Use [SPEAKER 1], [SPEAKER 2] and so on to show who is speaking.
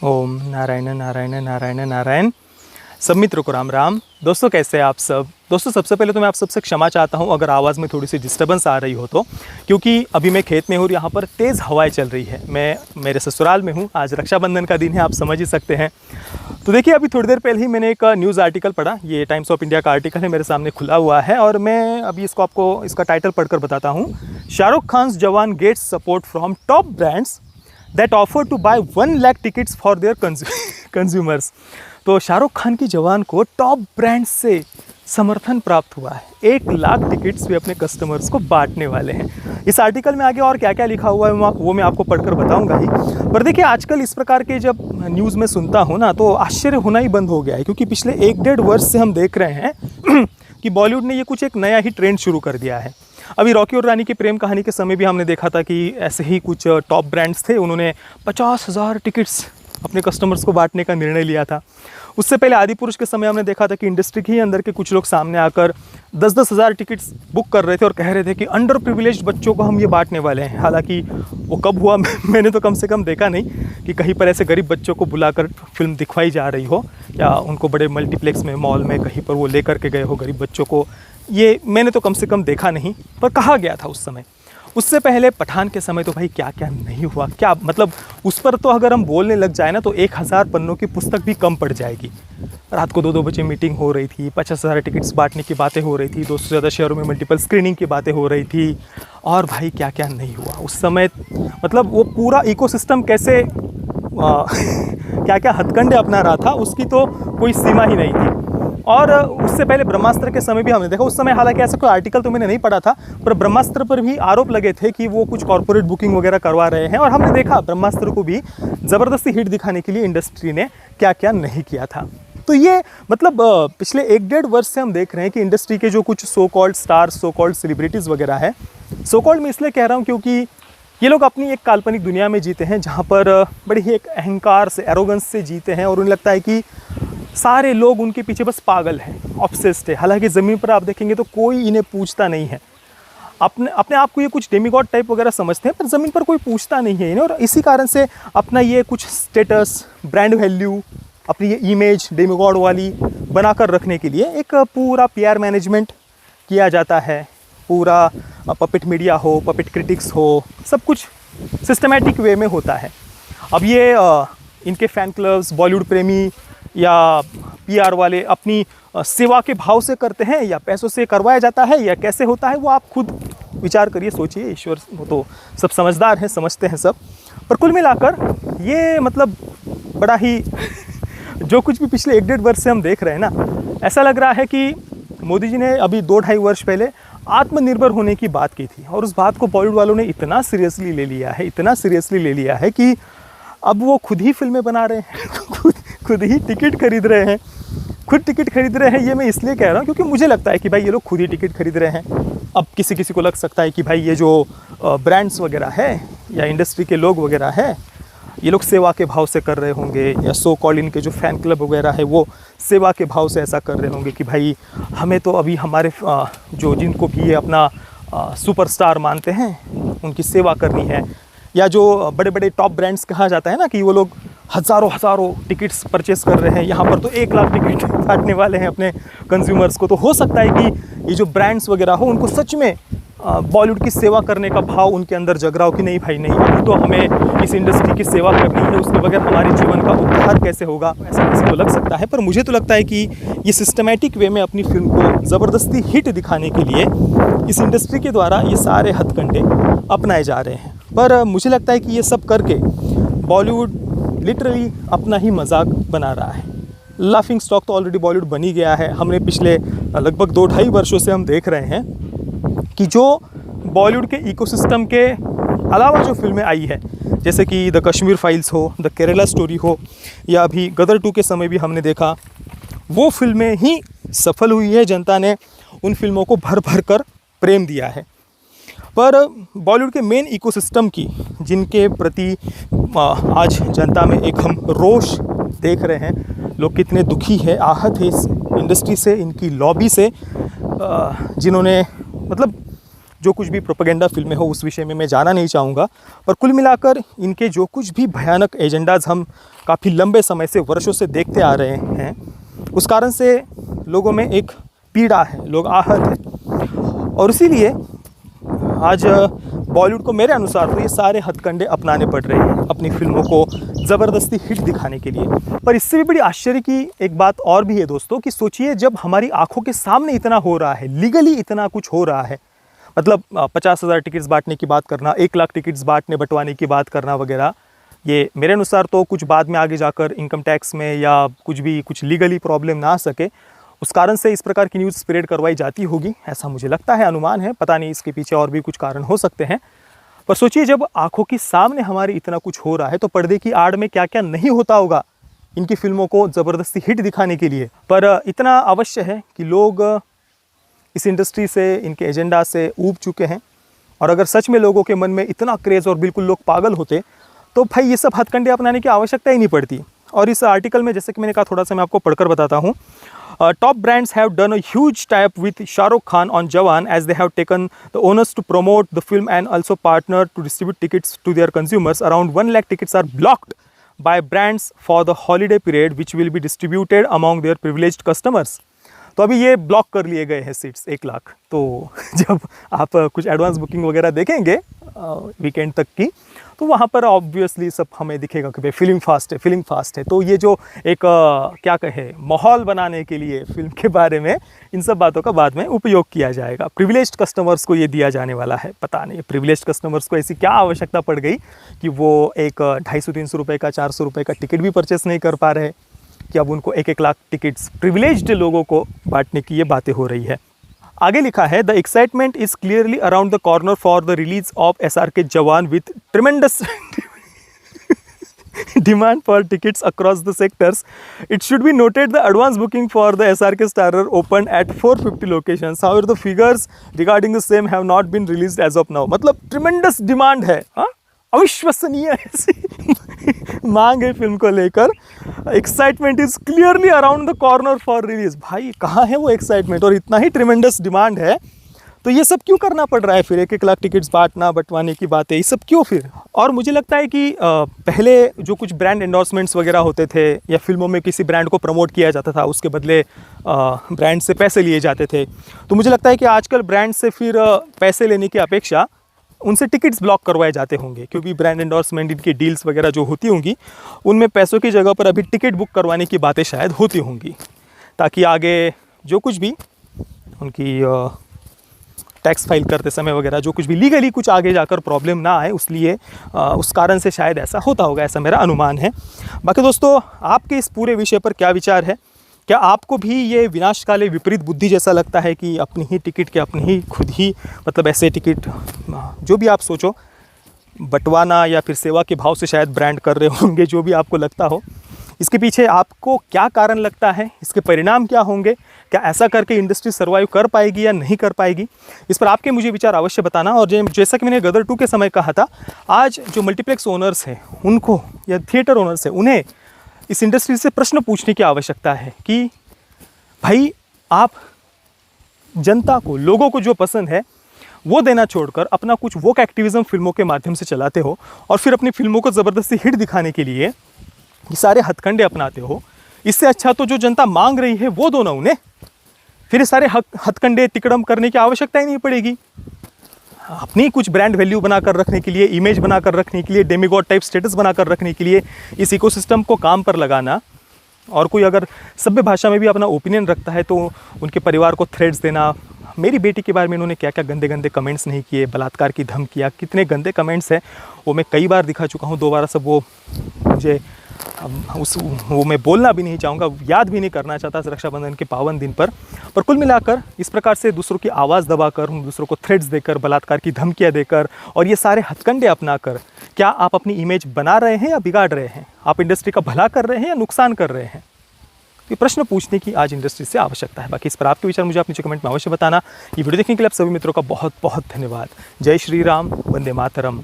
[SPEAKER 1] ओम नारायण नारायण नारायण नारायण। सब मित्रों को राम राम। दोस्तों कैसे हैं आप सब। दोस्तों सबसे पहले तो मैं आप सबसे क्षमा चाहता हूं अगर आवाज़ में थोड़ी सी डिस्टर्बेंस आ रही हो तो, क्योंकि अभी मैं खेत में हूँ और यहाँ पर तेज़ हवाएं चल रही है। मैं मेरे ससुराल में हूँ, आज रक्षाबंधन का दिन है, आप समझ ही सकते हैं। तो देखिए अभी थोड़ी देर पहले ही मैंने एक न्यूज़ आर्टिकल पढ़ा, ये टाइम्स ऑफ इंडिया का आर्टिकल है, मेरे सामने खुला हुआ है और मैं अभी इसको आपको इसका टाइटल पढ़कर बताता हूँ। Shahrukh Khan's Jawan gets support from top brands that offer to buy 1 lakh tickets for their consumers. तो शाहरुख खान की जवान को टॉप ब्रांड्स से समर्थन प्राप्त हुआ है, 1 लाख टिकट्स भी अपने कस्टमर्स को बांटने वाले हैं। इस आर्टिकल में आगे और क्या क्या लिखा हुआ है वो मैं आपको पढ़कर बताऊंगा ही। पर देखिए आजकल इस प्रकार के जब न्यूज़ में सुनता हूँ ना तो आश्चर्य होना ही बंद हो गया है, क्योंकि पिछले 1-1.5 वर्ष से हम देख रहे हैं कि बॉलीवुड ने ये कुछ एक नया ही ट्रेंड शुरू कर दिया है। अभी रॉकी और रानी की प्रेम कहानी के समय भी हमने देखा था कि ऐसे ही कुछ टॉप ब्रांड्स थे, उन्होंने 50,000 टिकट्स अपने कस्टमर्स को बांटने का निर्णय लिया था। उससे पहले आदि पुरुष के समय हमने देखा था कि इंडस्ट्री के ही अंदर के कुछ लोग सामने आकर 10-10 हज़ार टिकट्स बुक कर रहे थे और कह रहे थे कि अंडर प्रिविलेज्ड बच्चों को हम ये बांटने वाले हैं। हालांकि वो कब हुआ मैंने तो कम से कम देखा नहीं कि कहीं पर ऐसे गरीब बच्चों को बुलाकर फिल्म दिखवाई जा रही हो या उनको बड़े मल्टीप्लेक्स में, मॉल में कहीं पर वो लेकर के गए हो गरीब बच्चों को। ये मैंने तो कम से कम देखा नहीं, पर कहा गया था उस समय। उससे पहले पठान के समय तो भाई क्या क्या नहीं हुआ, क्या मतलब उस पर तो अगर हम बोलने लग जाए ना तो 1000 पन्नों की पुस्तक भी कम पड़ जाएगी। रात को 2-2 बजे मीटिंग हो रही थी, 50,000 टिकट्स बांटने की बातें हो रही थी, 200 से ज़्यादा शहरों में मल्टीपल स्क्रीनिंग की बातें हो रही थी, और भाई क्या क्या नहीं हुआ उस समय। मतलब वो पूरा इकोसिस्टम कैसे क्या क्या हथकंडे अपना रहा था उसकी तो कोई सीमा ही नहीं थी। और उससे पहले ब्रह्मास्त्र के समय भी हमने देखा, उस समय हालांकि ऐसा कोई आर्टिकल तो मैंने नहीं पढ़ा था, पर ब्रह्मास्त्र पर भी आरोप लगे थे कि वो कुछ कॉर्पोरेट बुकिंग वगैरह करवा रहे हैं, और हमने देखा ब्रह्मास्त्र को भी ज़बरदस्ती हिट दिखाने के लिए इंडस्ट्री ने क्या क्या नहीं किया था। तो ये मतलब पिछले 1-1.5 वर्ष से हम देख रहे हैं कि इंडस्ट्री के जो कुछ so called stars, so called celebrities वगैरह है, सो कॉल्ड मैं इसलिए कह रहा हूँ क्योंकि ये लोग अपनी एक काल्पनिक दुनिया में जीते हैं जहाँ पर बड़ी ही एक अहंकार से, एरोगेंस से जीते हैं, और उन्हें लगता है कि सारे लोग उनके पीछे बस पागल हैं, ऑब्सेस्ड है। हालांकि ज़मीन पर आप देखेंगे तो कोई इन्हें पूछता नहीं है। अपने आप को ये कुछ डेमिगॉड टाइप वगैरह समझते हैं, पर ज़मीन पर कोई पूछता नहीं है इन्हें, और इसी कारण से अपना ये कुछ स्टेटस, ब्रांड वैल्यू, अपनी ये इमेज डेमिगॉड वाली बनाकर रखने के लिए एक पूरा PR मैनेजमेंट किया जाता है। पूरा पपेट मीडिया हो, पपेट क्रिटिक्स हो, सब कुछ सिस्टमेटिक वे में होता है। अब ये इनके फ़ैन क्लब्स, बॉलीवुड प्रेमी या PR वाले अपनी सेवा के भाव से करते हैं या पैसों से करवाया जाता है या कैसे होता है, वो आप खुद विचार करिए, सोचिए। ईश्वर वो तो सब समझदार हैं, समझते हैं सब। पर कुल मिलाकर ये मतलब बड़ा ही जो कुछ भी पिछले 1-1.5 वर्ष से हम देख रहे हैं ना, ऐसा लग रहा है कि मोदी जी ने अभी 2-2.5 वर्ष पहले आत्मनिर्भर होने की बात की थी, और उस बात को बॉलीवुड वालों ने इतना सीरियसली ले लिया है, इतना सीरियसली ले लिया है कि अब वो खुद ही फिल्में बना रहे हैं, खुद ही टिकट खरीद रहे हैं, खुद टिकट खरीद रहे हैं। ये मैं इसलिए कह रहा हूँ क्योंकि मुझे लगता है कि भाई ये लोग खुद ही टिकट खरीद रहे हैं। अब किसी किसी को लग सकता है कि भाई ये जो ब्रांड्स वगैरह है या इंडस्ट्री के लोग वगैरह है, ये लोग सेवा के भाव से कर रहे होंगे, या सो कॉल्ड इनके जो फ़ैन क्लब वगैरह है वो सेवा के भाव से ऐसा कर रहे होंगे कि भाई हमें तो अभी हमारे जो जिनको भी ये अपना सुपरस्टार मानते हैं उनकी सेवा करनी है। या जो बड़े बड़े टॉप ब्रांड्स कहा जाता है ना कि वो लोग हज़ारों टिकट्स परचेस कर रहे हैं, यहाँ पर तो 1 लाख टिकट बांटने वाले हैं अपने कंज्यूमर्स को। तो हो सकता है कि ये जो ब्रांड्स वगैरह हो उनको सच में बॉलीवुड की सेवा करने का भाव उनके अंदर जग रहा हो कि नहीं भाई नहीं, अभी तो हमें इस इंडस्ट्री की सेवा करनी है, उसके बगैर हमारे जीवन का उद्धार कैसे होगा, ऐसा किसी को लग सकता है। पर मुझे तो लगता है कि ये सिस्टमेटिक वे में अपनी फिल्म को ज़बरदस्ती हिट दिखाने के लिए इस इंडस्ट्री के द्वारा ये सारे हथकंडे अपनाए जा रहे हैं। पर मुझे लगता है कि ये सब करके बॉलीवुड लिटरली अपना ही मजाक बना रहा है। लाफिंग स्टॉक तो ऑलरेडी बॉलीवुड बन ही गया है। हमने पिछले लगभग 2-2.5 वर्षों से हम देख रहे हैं कि जो बॉलीवुड के इकोसिस्टम के अलावा जो फिल्में आई है, जैसे कि द कश्मीर फाइल्स हो, द केरला स्टोरी हो, या अभी गदर 2 के समय भी हमने देखा, वो फिल्में ही सफल हुई है। जनता ने उन फिल्मों को भर भर कर प्रेम दिया है। पर बॉलीवुड के मेन इकोसिस्टम की, जिनके प्रति आज जनता में एक हम रोष देख रहे हैं, लोग कितने दुखी है, आहत है इस इंडस्ट्री से, इनकी लॉबी से, जिन्होंने मतलब जो कुछ भी प्रोपेगेंडा फिल्में हो उस विषय में मैं जाना नहीं चाहूँगा। पर कुल मिलाकर इनके जो कुछ भी भयानक एजेंडाज़ हम काफ़ी लंबे समय से, वर्षों से देखते आ रहे हैं, उस कारण से लोगों में एक पीड़ा है, लोग आहत हैं। और इसीलिए आज बॉलीवुड को मेरे अनुसार तो ये सारे हथकंडे अपनाने पड़ रहे हैं अपनी फिल्मों को ज़बरदस्ती हिट दिखाने के लिए। पर इससे भी बड़ी आश्चर्य की एक बात और भी है दोस्तों, कि सोचिए जब हमारी आंखों के सामने इतना हो रहा है, लीगली इतना कुछ हो रहा है, मतलब 50,000 टिकट्स बांटने की बात करना, 1 लाख टिकट्स बंटवाने की बात करना वगैरह, ये मेरे अनुसार तो कुछ बाद में आगे जाकर इनकम टैक्स में या कुछ लीगली प्रॉब्लम ना आ सके, उस कारण से इस प्रकार की न्यूज़ स्प्रेड करवाई जाती होगी, ऐसा मुझे लगता है, अनुमान है, पता नहीं इसके पीछे और भी कुछ कारण हो सकते हैं। पर सोचिए जब आंखों के सामने हमारे इतना कुछ हो रहा है तो पर्दे की आड़ में क्या क्या नहीं होता होगा इनकी फिल्मों को ज़बरदस्ती हिट दिखाने के लिए। पर इतना अवश्य है कि लोग इस इंडस्ट्री से, इनके एजेंडा से ऊब चुके हैं। और अगर सच में लोगों के मन में इतना क्रेज़ और बिल्कुल लोग पागल होते तो भाई ये सब हथकंडे अपनाने की आवश्यकता ही नहीं पड़ती। और इस आर्टिकल में जैसे कि मैंने कहा, थोड़ा सा मैं आपको पढ़कर बताता हूँ। Top brands have done a huge tie-up with Shah Rukh Khan on Jawan, as they have taken the onus to promote the film and also partner to distribute tickets to their consumers. Around 1 lakh tickets are blocked by brands for the holiday period, which will be distributed among their privileged customers. तो अभी ये block कर लिए गए हैं seats 1 lakh. तो जब आप कुछ एडवांस बुकिंग वगैरह देखेंगे वीकेंड तक की, तो वहाँ पर ऑब्वियसली सब हमें दिखेगा कि भाई फिल्म फास्ट है। तो ये जो एक क्या कहे, माहौल बनाने के लिए फिल्म के बारे में इन सब बातों का बाद में उपयोग किया जाएगा। प्रिविलेज्ड कस्टमर्स को ये दिया जाने वाला है। पता नहीं प्रिविलेज्ड कस्टमर्स को ऐसी क्या आवश्यकता पड़ गई कि वो एक 250-300 रुपये का, 400 रुपये का टिकट भी परचेस नहीं कर पा रहे, कि अब उनको 1-1 लाख टिकट्स प्रिविलेज्ड लोगों को बांटने की ये बातें हो रही है। आगे लिखा है, the excitement is clearly around the corner for the release of SRK जवान with tremendous demand for tickets across the sectors. It should be noted the advance booking for the SRK starrer opened at 450 locations. However, the figures regarding the same have not been released as of now. मतलब tremendous demand है, अविश्वसनीय ऐसी मांग है film को लेकर। Excitement is clearly around the corner for release. भाई कहाँ है वो एक्साइटमेंट, और इतना ही ट्रिमेंडस डिमांड है तो ये सब क्यों करना पड़ रहा है फिर, 1-1 लाख टिकट्स बंटवाने की बातें, ये सब क्यों फिर। और मुझे लगता है कि पहले जो कुछ ब्रांड एंडोर्समेंट्स वगैरह होते थे, या फिल्मों में किसी ब्रांड को प्रमोट किया जाता था, उसके बदले ब्रांड से पैसे लिए जाते थे, तो मुझे लगता है कि आजकल ब्रांड से फिर पैसे लेने की अपेक्षा उनसे टिकट्स ब्लॉक करवाए जाते होंगे, क्योंकि ब्रांड एंडोर्समेंट, इनकी डील्स वगैरह जो होती होंगी उनमें पैसों की जगह पर अभी टिकट बुक करवाने की बातें शायद होती होंगी, ताकि आगे जो कुछ भी उनकी टैक्स फाइल करते समय वगैरह जो कुछ भी लीगली कुछ आगे जाकर प्रॉब्लम ना आए, उसलिए उस कारण से शायद ऐसा होता होगा, ऐसा मेरा अनुमान है। बाकी दोस्तों, आपके इस पूरे विषय पर क्या विचार है? क्या आपको भी ये विनाशकाले विपरीत बुद्धि जैसा लगता है कि अपनी ही टिकट के अपनी ही खुद ही, मतलब ऐसे टिकट जो भी आप सोचो बंटवाना, या फिर सेवा के भाव से शायद ब्रांड कर रहे होंगे, जो भी आपको लगता हो, इसके पीछे आपको क्या कारण लगता है, इसके परिणाम क्या होंगे, क्या ऐसा करके इंडस्ट्री सर्वाइव कर पाएगी या नहीं कर पाएगी, इस पर आपके मुझे विचार अवश्य बताना। और जैसा कि मैंने गदर 2 के समय कहा था, आज जो मल्टीप्लेक्स ओनर्स हैं उनको, या थिएटर ओनर्स हैं, उन्हें इस इंडस्ट्री से प्रश्न पूछने की आवश्यकता है कि भाई आप जनता को, लोगों को जो पसंद है वो देना छोड़कर अपना कुछ वोक एक्टिविज्म फिल्मों के माध्यम से चलाते हो, और फिर अपनी फिल्मों को ज़बरदस्ती हिट दिखाने के लिए ये सारे हथकंडे अपनाते हो। इससे अच्छा तो जो जनता मांग रही है वो दो ना उन्हें, फिर सारे हथकंडे तिकड़म करने की आवश्यकता ही नहीं पड़ेगी। अपनी कुछ ब्रांड वैल्यू बनाकर रखने के लिए, इमेज बनाकर रखने के लिए, डेमिगॉड टाइप स्टेटस बनाकर रखने के लिए इस इकोसिस्टम को काम पर लगाना, और कोई अगर सभ्य भाषा में भी अपना ओपिनियन रखता है तो उनके परिवार को थ्रेड्स देना। मेरी बेटी के बारे में इन्होंने क्या क्या गंदे गंदे कमेंट्स नहीं किए, बलात्कार की धमकियाँ, कितने गंदे कमेंट्स हैं वो मैं कई बार दिखा चुका हूँ, दोबारा सब वो मुझे वो मैं बोलना भी नहीं चाहूँगा, याद भी नहीं करना चाहता रक्षाबंधन के पावन दिन पर। कुल मिलाकर इस प्रकार से दूसरों की आवाज़ दबाकर, दूसरों को थ्रेड्स देकर, बलात्कार की धमकियाँ देकर और ये सारे हथकंडे अपनाकर क्या आप अपनी इमेज बना रहे हैं या बिगाड़ रहे हैं? आप इंडस्ट्री का भला कर रहे हैं या नुकसान कर रहे हैं? ये प्रश्न पूछने की आज इंडस्ट्री से आवश्यकता है। बाकी इस पर आपके विचार मुझे आप नीचे कमेंट में अवश्य बताना। ये वीडियो देखने के लिए आप सभी मित्रों का बहुत बहुत धन्यवाद। जय श्री राम, वंदे मातरम।